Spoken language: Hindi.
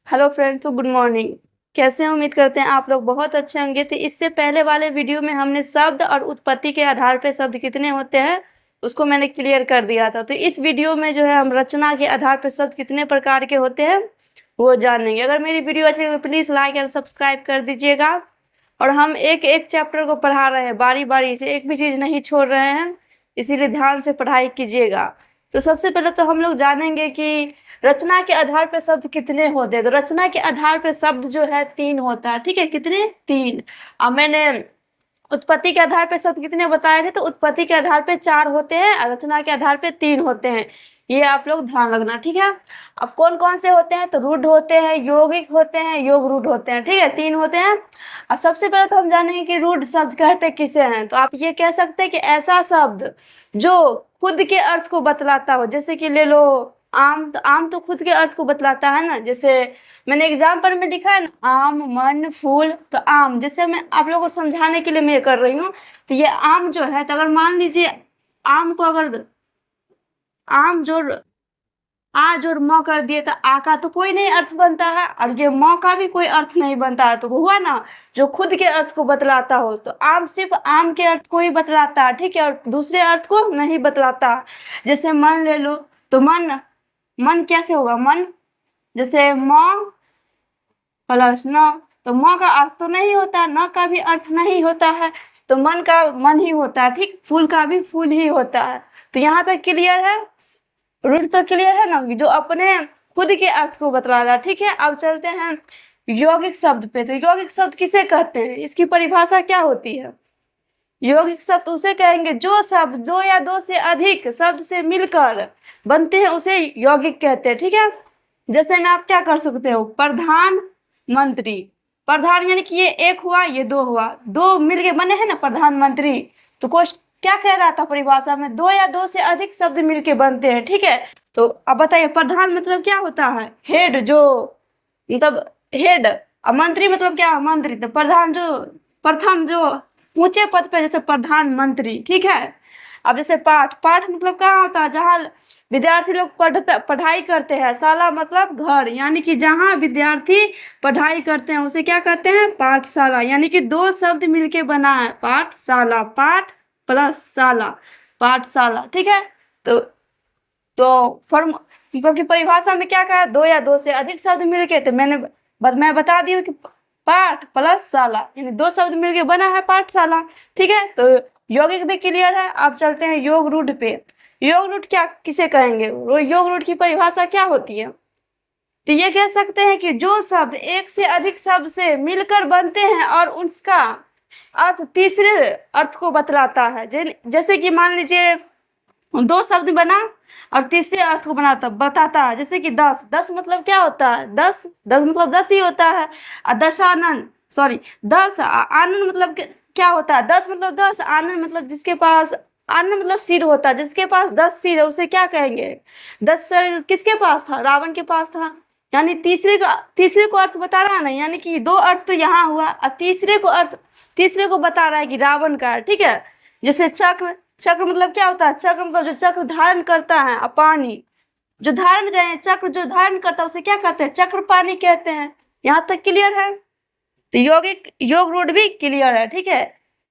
हेलो फ्रेंड्स, तो गुड मॉर्निंग। कैसे हैं? उम्मीद करते हैं आप लोग बहुत अच्छे होंगे। तो इससे पहले वाले वीडियो में हमने शब्द और उत्पत्ति के आधार पर शब्द कितने होते हैं उसको मैंने क्लियर कर दिया था। तो इस वीडियो में जो है हम रचना के आधार पर शब्द कितने प्रकार के होते हैं वो जानेंगे। अगर मेरी वीडियो अच्छी लगे तो प्लीज़ लाइक एंड सब्सक्राइब कर दीजिएगा। और हम एक एक चैप्टर को पढ़ा रहे हैं, बारी बारी से एक भी चीज़ नहीं छोड़ रहे हैं, इसीलिए ध्यान से पढ़ाई कीजिएगा। तो सबसे पहले तो हम लोग जानेंगे कि रचना के आधार पर शब्द कितने होते हैं। तो रचना के आधार पर शब्द जो है 3 होता है, ठीक है? कितने? 3। अब मैंने उत्पत्ति के आधार पर शब्द कितने बताए थे, तो उत्पत्ति के आधार पर 4 होते हैं और रचना के आधार पर 3 होते हैं। ये आप लोग ध्यान रखना, ठीक है? अब कौन कौन से होते हैं, तो रूढ़ होते हैं, यौगिक होते हैं, योग रूढ़ होते हैं, ठीक है? 3 होते हैं। और सबसे पहले तो हम जानेंगे कि रूढ़ शब्द कहते किसे हैं। तो आप ये कह सकते हैं कि ऐसा शब्द जो खुद के अर्थ को बतलाता हो। जैसे कि ले लो आम, तो आम तो खुद के अर्थ को बतलाता है ना। जैसे मैंने एग्जाम्पल में लिखा है ना, आम मन फूल, तो आम जैसे मैं आप लोगों को समझाने के लिए मैं ये कर रही हूँ। तो ये आम जो है, तो अगर मान लीजिए आम को अगर आम जोड़ आ जोड़ म कर दिए तो आ का तो कोई नहीं अर्थ बनता है, और ये म का भी कोई अर्थ नहीं बनता है। तो हुआ ना जो खुद के अर्थ को बतलाता हो। तो आम सिर्फ आम के अर्थ को ही बतलाता है, ठीक है? और दूसरे अर्थ को नहीं बतलाता। जैसे मन ले लो, तो मन मन कैसे होगा? मन जैसे म प्लस न, तो म का अर्थ तो नहीं होता, न का भी अर्थ नहीं होता है, तो मन का मन ही होता है, ठीक? फूल का भी फूल ही होता है। तो यहाँ तक क्लियर है? रूढ़ तो क्लियर है ना, जो अपने खुद के अर्थ को बतलाता है, ठीक है? अब चलते हैं यौगिक शब्द पे। तो यौगिक शब्द किसे कहते हैं, इसकी परिभाषा क्या होती है? यौगिक शब्द उसे कहेंगे जो शब्द 2 या 2 से अधिक शब्द से मिलकर बनते हैं, उसे यौगिक कहते हैं, ठीक है? जैसे में आप क्या कर सकते हो, प्रधान मंत्री। प्रधान यानी कि ये एक हुआ, ये 2 हुआ, 2 मिलके बने हैं ना प्रधानमंत्री। तो क्वेश्चन क्या कह रहा था परिभाषा में? 2 या 2 से अधिक शब्द मिलके बनते हैं, ठीक है? तो अब बताइए प्रधान मतलब क्या होता है? हेड, जो मतलब हेड। और मंत्री मतलब क्या है? मंत्री। तो प्रधान जो प्रथम जो ऊंचे पद पे, जैसे प्रधानमंत्री, ठीक है? अब जैसे पाठ, पाठ मतलब कहाँ होता है? जहाँ विद्यार्थी लोग पढ़ाई करते हैं। शाला मतलब घर, यानी कि जहाँ विद्यार्थी पढ़ाई करते हैं उसे क्या कहते हैं? पाठशाला। यानी कि 2 शब्द मिलके बना है पाठशाला, पाठ प्लस शाला, पाठशाला, ठीक है? तो फॉर्म मतलब की परिभाषा में क्या कहा? 2 या 2 से अधिक शब्द मिलके। तो मैं बता दी हूँ कि पाठ प्लस शाला यानी 2 शब्द मिलके बना है पाठशाला, ठीक है? तो यौगिक भी क्लियर है। अब चलते हैं योग रूढ़ पे। योग रूढ़ क्या किसे कहेंगे? योग रूढ़ की परिभाषा क्या होती है? तो ये कह सकते हैं कि जो शब्द एक से अधिक शब्द से मिलकर बनते हैं और उसका अर्थ तीसरे अर्थ को बतलाता है। जैसे कि मान लीजिए 2 शब्द बना और तीसरे अर्थ को बताता है। जैसे कि 10, 10 मतलब क्या होता है? 10 मतलब 10 ही होता है। और दशानन, सॉरी 10 आनंद मतलब क्या होता है? 10 मतलब 10, आनंद मतलब जिसके पास, आनंद मतलब सिर होता है, जिसके पास 10 सिर है उसे क्या कहेंगे? 10 सिर किसके पास था? रावण के पास था। यानी तीसरे को अर्थ बता रहा है ना, यानी कि 2 अर्थ तो यहाँ हुआ और तीसरे को बता रहा है कि रावण का है, ठीक है? जैसे चक्र, चक्र मतलब क्या होता है? चक्र मतलब जो चक्र धारण करता है, पानी जो धारण करे, चक्र जो धारण करता है उसे क्या कहते हैं? चक्र पानी कहते हैं। यहाँ तक क्लियर है? तो योग रूढ़ भी क्लियर है, ठीक है?